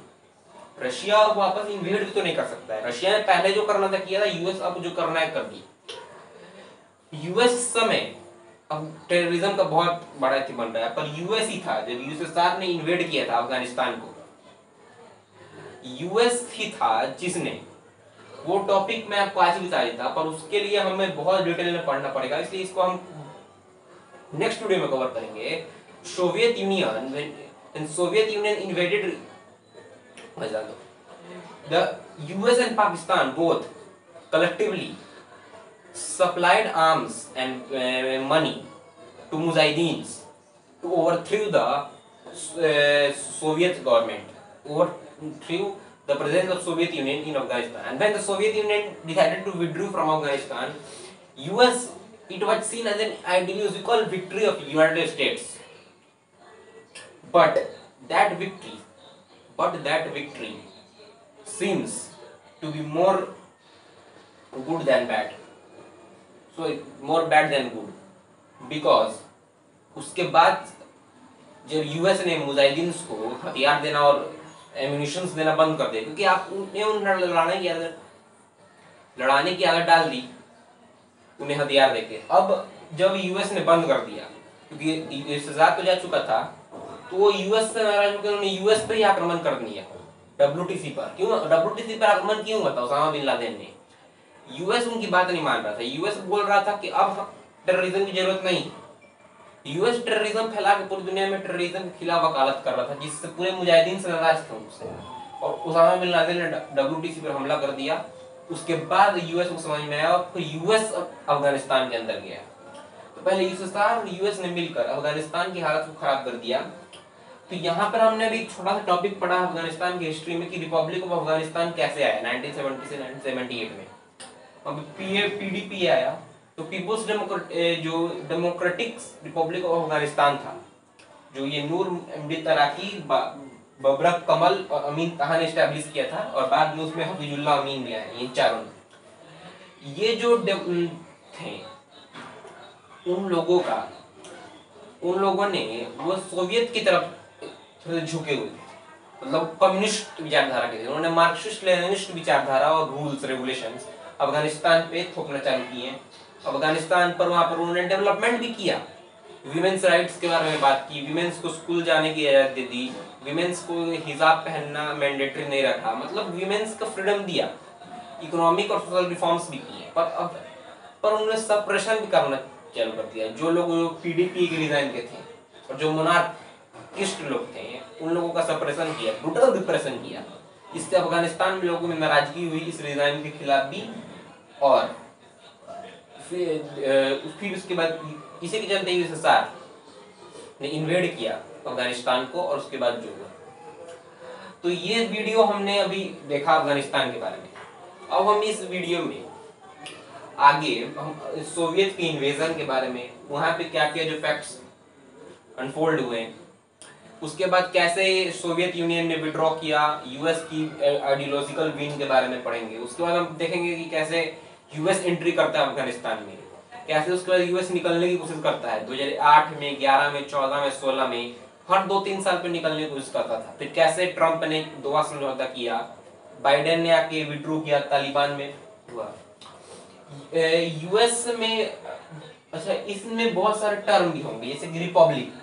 Russia अब वापस invade भी तो नहीं कर सकता है। Russia ने पहले जो करना था किया था, यूएस अब जो करना है कर दिया। यूएस समय अब टेररिज्म का बहुत बड़ा थी बन रहा है, पर यूएस ही था जब यूएसएसआर ने इन्वेड किया था अफगानिस्तान को। यूएस ही था जिसने, वो टॉपिक मैं आपको आज भी बता देता, पर उसके लिए हमें बहुत डिटेल में पढ़ना पड़ेगा, इसलिए इसको हम नेक्स्ट वीडियो में कवर करेंगे। Soviet union, when Soviet Union invaded the US and Pakistan both collectively supplied arms and money to Mujahideens to overthrow the Soviet government, overthrow the presence of Soviet Union in Afghanistan. And when the Soviet Union decided to withdraw from Afghanistan, US, it was seen as an ideological victory of United States. But that victory seems to be more good than bad. So more bad than good, because उसके बाद जब US ने मुजाहिदीन को हथियार देना और ammunitions देना बंद कर दिया, क्योंकि आपने उन्हें लड़ाने की आदत डाल दी उन्हें हथियार देके। अब जब यूएस ने बंद कर दिया, क्योंकि यूएसएसआर तो जा चुका था, तो वो यूएस से नाराज होकर उन्होंने यूएस पर ही आक्रमण कर दिया, डब्ल्यूटीसी पर। क्यों डब्ल्यूटीसी पर आक्रमण क्यों हुआ था? उसामा बिन लादेन ने। यूएस उनकी बात नहीं मान रहा था। यूएस बोल रहा था कि अब टेररिज्म की जरूरत नहीं। यूएस टेररिज्म फैला के पूरी दुनिया में टेररिज्म के खिलाफ वकालत कर रहा था, जिससे पूरे मुजाहिदीन से नाराज थे उससे, और उसामा बिन लादेन ने डब्ल्यूटीसी पर हमला कर दिया। उसके बाद यूएस को समझ में आया और फिर यूएस अफगानिस्तान के अंदर गया। तो पहले यूएसएसआर और यूएस ने मिलकर अफगानिस्तान की हालत को खराब कर दिया। तो यहाँ पर हमने अभी छोटा सा टॉपिक पढ़ा अफगानिस्तान की हिस्ट्री में कि रिपब्लिक ऑफ अफगानिस्तान कैसे आया 1970 से 1978 में। अब पीडीपी आया, तो पीपुल्स जो डेमोक्रेटिक रिपब्लिक ऑफ अफगानिस्तान था, जो ये नूर एमडी तराकी, बबरक कमल और अमीन ताहा ने एस्टैब्लिश किया था, और बाद में उसमें हफीजुल्लाह अमीन भी आए। ये चारों ने, ये जो थे उन लोगों ने वो सोवियत की तरफ झुके हुए थे, मतलब कम्युनिस्ट विचारधारा के थे। उन्होंने मार्क्सिस्ट लेनिनिस्ट विचारधारा और रूल्स रेगुलेशंस अफगानिस्तान पे थोपना चालू किए। अफगानिस्तान पर वहां पर उन्होंने डेवलपमेंट भी किया, विमेंस राइट्स के बारे में बात की, विमेंस को स्कूल जाने की इजाजत दी, विमेंस को हिजाब पहनना मैंडेटरी नहीं रखा, मतलब विमेंस का फ्रीडम दिया, इकोनॉमिक और सोशल रिफॉर्म्स भी किए। पर उन्होंने सप्रेशन भी करना चालू कर दिया। जो लोग पीडीपी के डिजाइन के थे और जो मोनार्किस्ट लोग थे, उन लोगों का सप्रेशन किया, ब्रूटल रिप्रेशन किया। इससे अफगानिस्तान में लोगों में नाराजगी हुई इस डिजाइन के खिलाफ भी, और फिर उसके बाद इसी के चलते यूएसएसआर ने इन्वेड किया अफगानिस्तान को, और उसके बाद जो हुआ। तो ये वीडियो हमने अभी देखा अफगानिस्तान के बारे में। अब हम इस वीडियो में आगे हम सोवियत के इन्वेजन के बारे में, वहां पे क्या क्या जो फैक्ट्स अनफोल्ड हुए, उसके बाद कैसे सोवियत यूनियन ने विड्रॉ किया, यूएस की आइडियोलॉजिकल विंग के बारे में पढ़ेंगे। उसके बाद हम देखेंगे कि कैसे यूएस एंट्री करता है अफगानिस्तान में, कैसे उसके बाद यूएस निकलने की कोशिश करता है 2008 में, 11 में, 14 में, 16 में, हर 2-3 साल पे निकलने की कोशिश करता था। फिर कैसे ट्रम्प ने दोहा समझौता किया, बाइडेन ने आके विड्रॉ किया, तालिबान में हुआ। यूएस में अच्छा, इसमें बहुत सारे टर्म भी होंगे, जैसे कि रिपब्लिक।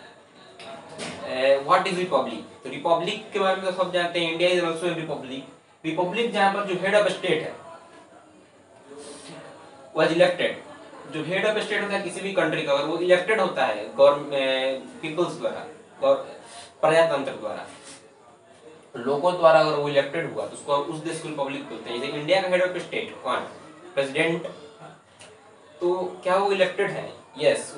What is Republic? तो रिपब्लिक के बारे में तो सब जानते हैं, India is also Republic. Republic जहां पर जो हेड ऑफ स्टेट है वाज इलेक्टेड, जो हेड ऑफ स्टेट होता है किसी भी कंट्री का, अगर वो इलेक्टेड होता है गवर्नमेंट पीपल्स द्वारा, प्रजातंत्र द्वारा, लोगों द्वारा, अगर वो इलेक्टेड हुआ तो उसको उस देश को रिपब्लिक बोलते हैं। जैसे इंडिया का हेड ऑफ स्टेट कौन? प्रेसिडेंट। तो क्या वो इलेक्टेड है? Yes.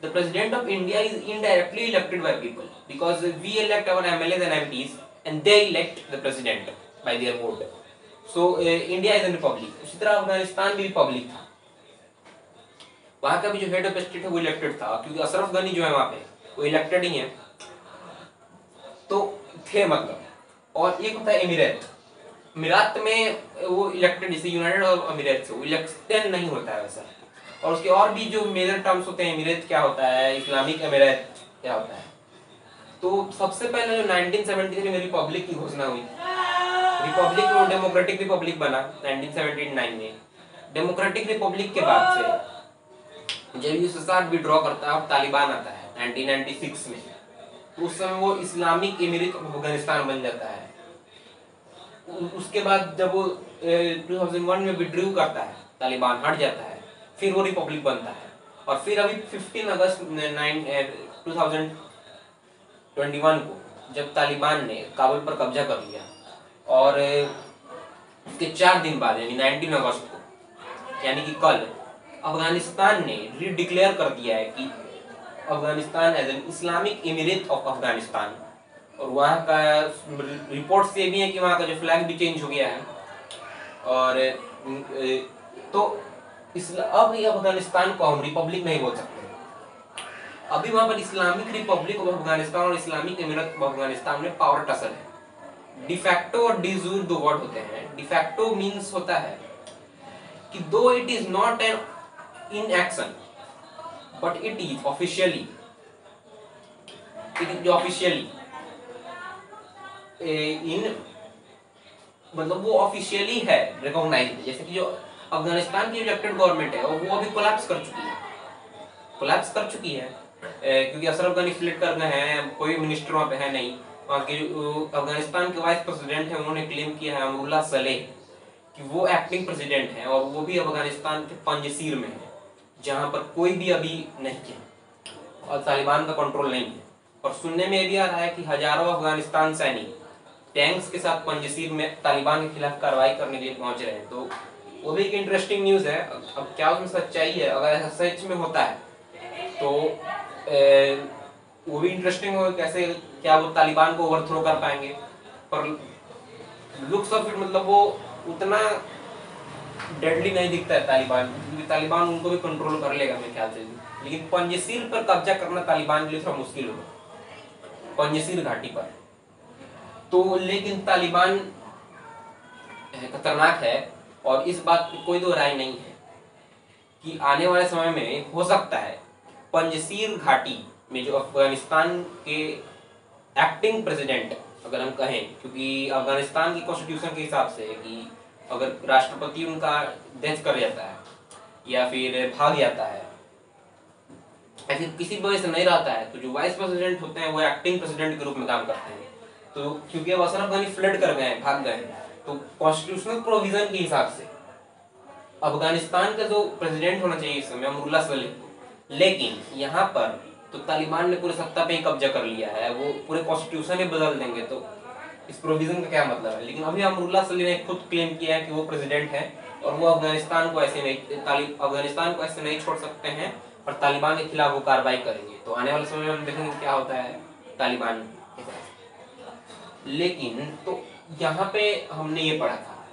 The president of India is indirectly elected by people because we elect our MLAs and MPs and they elect the president by their vote. So India is an republic. उसी तरह अफगानिस्तान भी Republic था, वहां का भी जो head of state है वो इलेक्टेड था, क्योंकि अशरफ गनी जो है वहां पे वो इलेक्टेड ही है, तो थे मतलब। और एक होता है एमिरेट। अमीरात में वो इलेक्टेड, जैसे यूनाइटेड अरब अमीरात से वो इलेक्शन नहीं होता है वैसा। और उसके और भी जो मेजर टर्म्स होते हैं, एमिरेट क्या होता है, इस्लामिक एमिरेट क्या होता है। तो सबसे पहले जो 1973 में रिपब्लिक की घोषणा हुई, रिपब्लिक वो डेमोक्रेटिक रिपब्लिक बना 1979 में। डेमोक्रेटिक रिपब्लिक के बाद से जब यूएसएसआर विड्रॉ करता है और तालिबान आता है 1996 में, तो उस समय वो इस्लामिक एमिरेट ऑफ अफगानिस्तान बन जाता है। उसके बाद जब वो 2001 में विड्रू करता है, तालिबान हट जाता है, फिर वो रिपब्लिक बनता है। और फिर अभी 15 अगस्त 2021 को जब तालिबान ने काबुल पर कब्जा कर लिया, और उसके 4 दिन बाद यानी 19 अगस्त को, यानी कि कल, अफगानिस्तान ने रीडिक्लेयर कर दिया है कि Afghanistan as an Islamic Emirate of Afghanistan. और वहाँ का रिपोर्ट से भी है कि वहाँ का जो फ्लैग भी चेंज हो गया है। और तो अब ये अफगानिस्तान को हम रिपब्लिक नहीं बोल सकते, अभी वहाँ पर इस्लामिक रिपब्लिक ऑफ अफगानिस्तान और इस्लामिक एमिरेट ऑफ अफगानिस्तान में पावर टसल है। डिफैक्टो और डिजूर दो वर्ड होते हैं। डिफैक्टो मीन्स होता है कि though it is not an in action but it is officially, it is officially in, मतलब वो ऑफिशियली है रिकॉग्नाइज्ड। जैसे कि जो अफगानिस्तान की इलेक्टेड गवर्नमेंट है वो अभी कोलैप्स कर चुकी है, कोलैप्स कर चुकी है, क्योंकि अशरफ गनी फ्लिट कर गए हैं, कोई मिनिस्टर वहाँ पे है नहीं। वहाँ के अफगानिस्तान के वाइस प्रेसिडेंट है, उन्होंने क्लेम किया है, अमरुल्ला सलेह, कि वो एक्टिंग प्रेसिडेंट है, और वो भी अफगानिस्तान के पंजशीर में है, जहाँ पर कोई भी अभी नहीं है और तालिबान का कंट्रोल नहीं है। और सुनने में भी आ रहा है कि हजारों अफगानिस्तान सैनिक टैंक्स के साथ पंजशीर में तालिबान के खिलाफ कार्रवाई करने के लिए पहुंच रहे हैं। तो वो भी एक इंटरेस्टिंग न्यूज़ है। अब क्या उसमें सच्चाई है, अगर ऐसा सच में होता है तो वो भी इंटरेस्टिंग होगा, कैसे क्या वो तालिबान को ओवरथ्रो कर पाएंगे। पर लुक्स ऑफ इट मतलब वो उतना डेडली नहीं दिखता है तालिबान, क्योंकि तालिबान उनको भी कंट्रोल कर लेगा मेरे ख्याल से। लेकिन पंजशीर पर कब्जा करना तालिबान के लिए थोड़ा मुश्किल होगा, पंजशीर घाटी पर। तो लेकिन तालिबान खतरनाक है, और इस बात की कोई दो राय नहीं है कि आने वाले समय में हो सकता है पंजशीर घाटी में जो अफगानिस्तान के एक्टिंग प्रेसिडेंट अगर हम कहें, क्योंकि अफगानिस्तान की कॉन्स्टिट्यूशन के हिसाब से कि अगर राष्ट्रपति उनका डेथ कर जाता है या फिर भाग जाता है या फिर किसी वजह से नहीं रहता है, तो जो वाइस प्रेसिडेंट होते हैं वो एक्टिंग प्रेसिडेंट के रूप में काम करते हैं। तो क्योंकि अब अशरफ गनी फ्लड कर गए, भाग गए, तो कॉन्स्टिट्यूशनल प्रोविजन के हिसाब से अफगानिस्तान का जो प्रेसिडेंट होना चाहिए इस समय अमरुल्ला सलेह, लेकिन यहाँ पर तो तालिबान ने पूरे सत्ता पे ही कब्जा कर लिया है, वो पूरे कॉन्स्टिट्यूशन ही बदल देंगे, तो इस प्रोविजन का क्या मतलब है। लेकिन अभी अमरुल्ला सलेह ने खुद क्लेम किया है कि वो प्रेसिडेंट है और वो अफगानिस्तान को ऐसे नहीं, अफगानिस्तान को ऐसे नहीं छोड़ सकते हैं और तालिबान के खिलाफ वो कार्रवाई करेंगे। तो आने वाले समय में हम देखेंगे क्या होता है तालिबान के साथ। लेकिन तो यहाँ पे हमने ये पढ़ा था,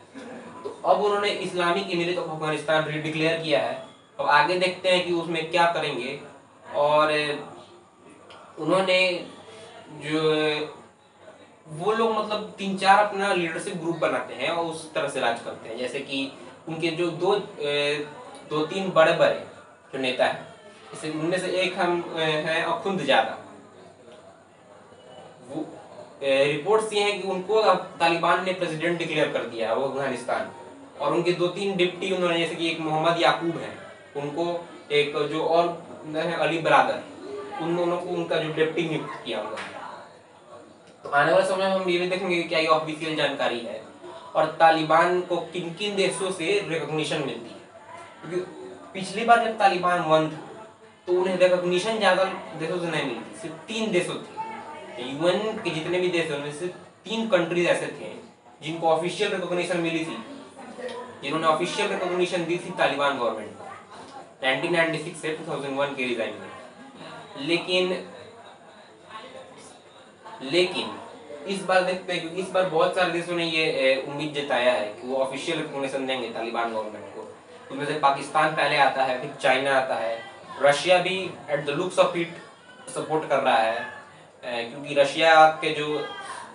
तो अब उन्होंने इस्लामिक एमिरेट ऑफ अफगानिस्तान रीडिक्लेयर किया है। अब आगे देखते हैं कि उसमें क्या करेंगे। और उन्होंने जो वो लोग मतलब 3-4 अपना लीडरशिप ग्रुप बनाते हैं और उस तरह से राज करते हैं। जैसे कि उनके जो 2-3 बड़े बड़े जो नेता हैं, जैसे उनमें से एक हम हैं अखुंदजादा। वो रिपोर्ट्स ये हैं कि उनको तालिबान ने प्रेसिडेंट डिक्लेयर कर दिया वो अफगानिस्तान, और उनके 2-3 डिप्टी उन्होंने, जैसे कि एक मोहम्मद याकूब हैं, उनको एक जो और है अली बरादर, उन दोनों को उनका जो डिप्टी नियुक्त किया हुआ। तो आने वाले समय में हम ये भी देखेंगे कि क्या ये ऑफिशियल जानकारी है और तालिबान को किन किन देशों से रिकॉग्निशन मिलती है। क्योंकि पिछली बार जब तालिबान वन था तो उन्हें रिकॉग्निशन ज्यादा देशों से नहीं मिलती, सिर्फ 3 देशों थे। यूएन के जितने भी देश हैं उनमें से 3 कंट्रीज ऐसे थे जिनको ऑफिशियल रिकॉग्निशन मिली थी, जिन्होंने ऑफिशियल रिकॉग्निशन दी थी तालिबान गवर्नमेंट को 1996 से 2001 के रिजाइन में। लेकिन इस बार देखते हैं, क्योंकि इस बार बहुत सारे देशों ने ये उम्मीद जताया है कि वो ऑफिशियल रिकॉग्निशन देंगे तालिबान गवर्नमेंट को। उनमें से पाकिस्तान पहले आता है, फिर चाइना आता है, रशिया भी at the looks of it support कर रहा है, क्योंकि रशिया के जो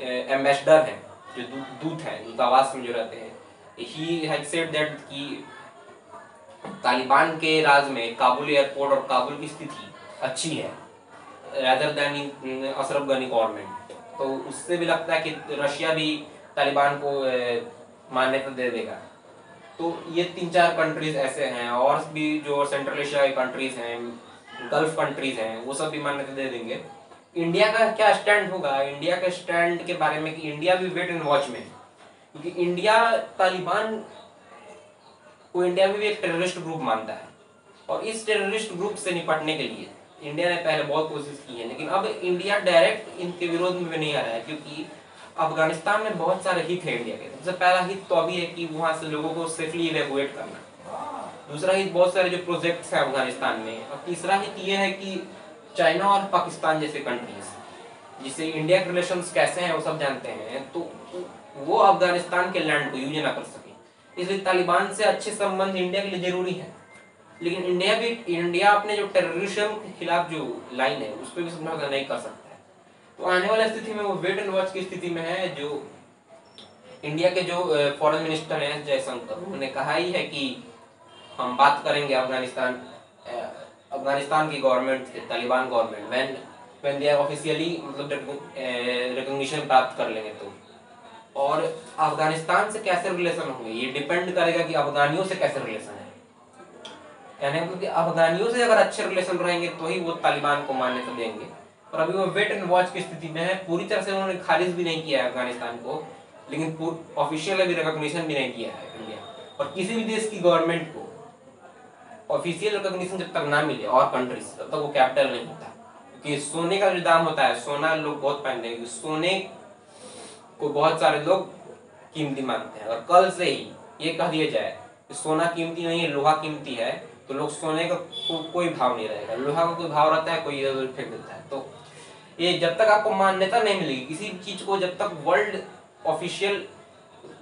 एम्बेसडर हैं, जो दूत हैं, दूतावास में जो रहते हैं, ही हैड सेड दैट कि तालिबान के राज में काबुल एयरपोर्ट और काबुल की स्थिति अच्छी है rather than in Ashraf Ghani government. तो उससे भी लगता है कि रशिया भी तालिबान को मान्यता दे देगा। तो ये 3-4 कंट्रीज ऐसे हैं, और भी जो सेंट्रल एशिया की कंट्रीज हैं, गल्फ कंट्रीज हैं, वो सब भी मान्यता दे देंगे। इंडिया का क्या स्टैंड होगा, इंडिया के स्टैंड के बारे में कि इंडिया भी वेट एंड वॉच में, क्योंकि इंडिया तालिबान को इंडिया भी एक टेररिस्ट ग्रुप मानता है, और इस टेररिस्ट ग्रुप से निपटने के लिए इंडिया ने पहले बहुत कोशिश की है, लेकिन अब इंडिया डायरेक्ट इनके विरोध में भी नहीं आ रहा है, क्योंकि अफगानिस्तान में बहुत सारे हित है इंडिया के। सबसे पहला हित तो अभी है कि वहां से लोगों को सेफली इवैक्यूएट करना, दूसरा हित बहुत सारे जो प्रोजेक्ट्स हैं अफगानिस्तान में, और तीसरा हित ये है कि चाइना और पाकिस्तान जैसे कंट्रीज जिससे इंडिया के रिलेशंस कैसे हैं वो सब जानते हैं, तो वो अफगानिस्तान के लैंड को यूज ना कर सके, इसलिए तालिबान से अच्छे संबंध इंडिया के लिए जरूरी है। लेकिन इंडिया अपने जो टेररिज्म के खिलाफ जो लाइन है उस पर भी समझौता नहीं कर सकता है। तो आने वाली स्थिति में वो वेट एंड वॉच की स्थिति में है। जो इंडिया के जो फॉरेन मिनिस्टर हैं जयशंकर, उन्होंने कहा ही है कि हम बात करेंगे अफगानिस्तान की गवर्नमेंट से, Taliban government when they are officially मतलब रिकॉग्निशन प्राप्त कर लेंगे तो। और अफगानिस्तान से कैसे रिलेशन होंगे ये डिपेंड करेगा कि अफगानियों से कैसे रिलेशन है, यानी क्योंकि अफगानियों से अगर अच्छे रिलेशन रहेंगे तो ही वो तालिबान को मान्यता देंगे। और अभी वो वेट एंड वॉच की स्थिति में है, पूरी तरह से उन्होंने खारिज भी नहीं किया है अफगानिस्तान को, लेकिन ऑफिशियल अभी रिकॉग्निशन भी नहीं किया है इंडिया। और किसी भी देश की गवर्नमेंट को ऑफिशियल रिकॉग्निशन जब तक ना मिले और कंट्रीज, तब तक वो कैपिटल नहीं होता। क्योंकि सोने का जो दाम होता है, सोना लोग बहुत पहनते हैं, सोने को बहुत सारे लोग कीमती मानते हैं, और कल से ही ये कह दिया जाए कि सोना कीमती नहीं है, लोहा कीमती है, तो लोग सोने का कोई भाव नहीं रहेगा, लोहा का कोई भाव रहता है, कोई इधर फेंक देता है। तो ये जब तक आपको मान्यता नहीं मिलेगी किसी चीज को, जब तक वर्ल्ड ऑफिशियल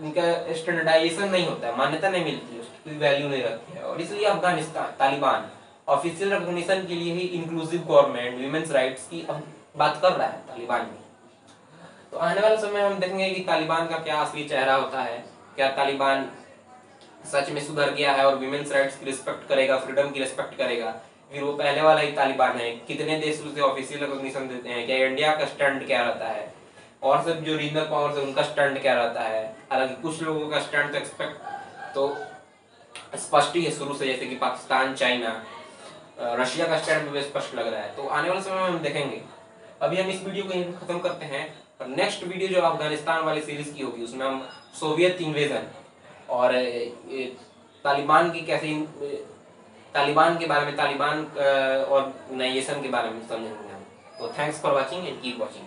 इनका स्टैंडर्डाइजेशन नहीं होता है, मान्यता नहीं मिलती है, उसकी कोई वैल्यू नहीं रखती है। और इसलिए अफगानिस्तान तालिबान ऑफिशियल रिकॉग्निशन के लिए ही इंक्लूसिव गवर्नमेंट, वीमेंस राइट्स की बात कर रहा है तालिबान में। तो आने वाले समय हम देखेंगे कि तालिबान का क्या असली चेहरा होता है, क्या तालिबान सच में सुधर गया है और विमेन्स राइट्स की रिस्पेक्ट करेगा, फ्रीडम की रिस्पेक्ट करेगा, फिर वो पहले वाला ही तालिबान है, कितने देश उसे ऑफिशियल रिकॉग्निशन देते हैं, क्या इंडिया का स्टैंड क्या रहता है, और सब जो रीजनल पावर्स है उनका स्टैंड क्या रहता है। हालांकि कुछ लोगों का स्टैंड तो एक्सपेक्ट तो स्पष्ट ही है शुरू से, जैसे कि पाकिस्तान, चाइना, रशिया का स्टैंड भी स्पष्ट लग रहा है। तो आने वाले समय में हम देखेंगे। अभी हम इस वीडियो को यहीं खत्म करते हैं, और नेक्स्ट वीडियो जो अफगानिस्तान वाली सीरीज की होगी उसमें हम सोवियत इन्वेजन और तालिबान की कैसे तालिबान के बारे में, तालिबान ऑर्गेनाइजेशन के बारे में समझेंगे हम। तो thanks for watching and keep watching.